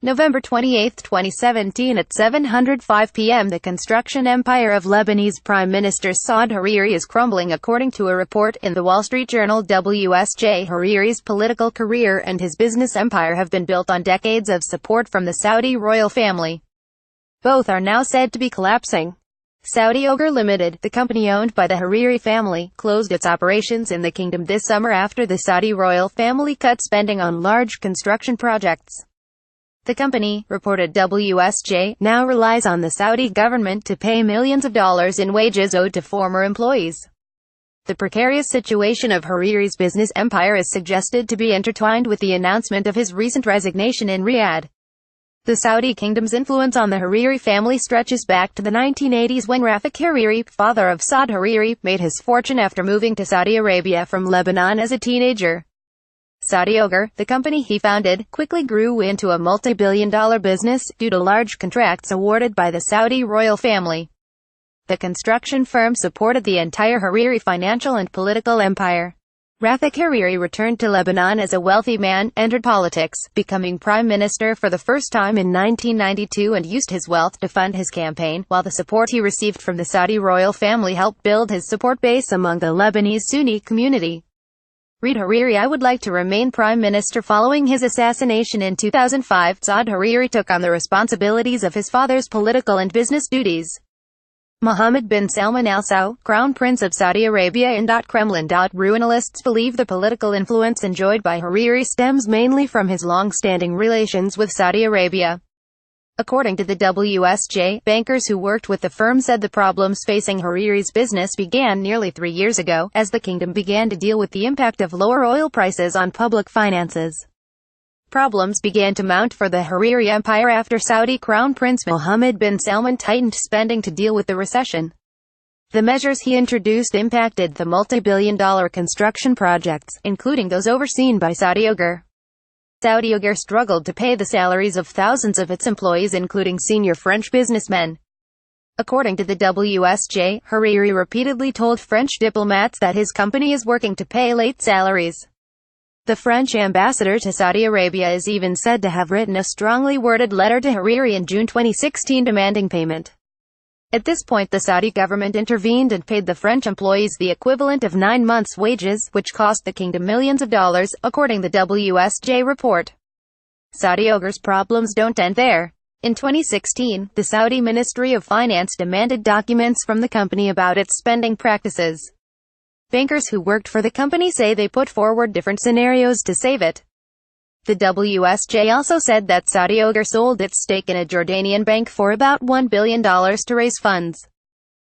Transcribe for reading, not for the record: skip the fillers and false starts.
November 28, 2017 at 7:05 p.m. The construction empire of Lebanese Prime Minister Saad Hariri is crumbling, according to a report in the Wall Street Journal. Hariri's political career and his business empire have been built on decades of support from the Saudi royal family. Both are now said to be collapsing. Saudi Oger Ltd, the company owned by the Hariri family, closed its operations in the kingdom this summer after the Saudi royal family cut spending on large construction projects. The company, reported WSJ, now relies on the Saudi government to pay millions of dollars in wages owed to former employees. The precarious situation of Hariri's business empire is suggested to be intertwined with the announcement of his recent resignation in Riyadh. The Saudi kingdom's influence on the Hariri family stretches back to the 1980s when Rafik Hariri, father of Saad Hariri, made his fortune after moving to Saudi Arabia from Lebanon as a teenager. Saudi Oger, the company he founded, quickly grew into a multi-billion-dollar business, due to large contracts awarded by the Saudi royal family. The construction firm supported the entire Hariri financial and political empire. Rafik Hariri returned to Lebanon as a wealthy man, entered politics, becoming prime minister for the first time in 1992 and used his wealth to fund his campaign, while the support he received from the Saudi royal family helped build his support base among the Lebanese Sunni community. Read Hariri: I would like to remain prime minister. Following his assassination in 2005, Saad Hariri took on the responsibilities of his father's political and business duties. Mohammed bin Salman Al Saud, Crown Prince of Saudi Arabia and Kremlin. Analysts believe the political influence enjoyed by Hariri stems mainly from his long-standing relations with Saudi Arabia. According to the WSJ, bankers who worked with the firm said the problems facing Hariri's business began nearly 3 years ago, as the kingdom began to deal with the impact of lower oil prices on public finances. Problems began to mount for the Hariri empire after Saudi Crown Prince Mohammed bin Salman tightened spending to deal with the recession. The measures he introduced impacted the multi-billion-dollar construction projects, including those overseen by Saudi Oger. Saudi Oger struggled to pay the salaries of thousands of its employees, including senior French businessmen. According to the WSJ, Hariri repeatedly told French diplomats that his company is working to pay late salaries. The French ambassador to Saudi Arabia is even said to have written a strongly worded letter to Hariri in June 2016 demanding payment. At this point, the Saudi government intervened and paid the French employees the equivalent of 9 months' wages, which cost the kingdom millions of dollars, according to the WSJ report. Saudi Oger's problems don't end there. In 2016, the Saudi Ministry of Finance demanded documents from the company about its spending practices. Bankers who worked for the company say they put forward different scenarios to save it. The WSJ also said that Saudi Oger sold its stake in a Jordanian bank for about $1 billion to raise funds.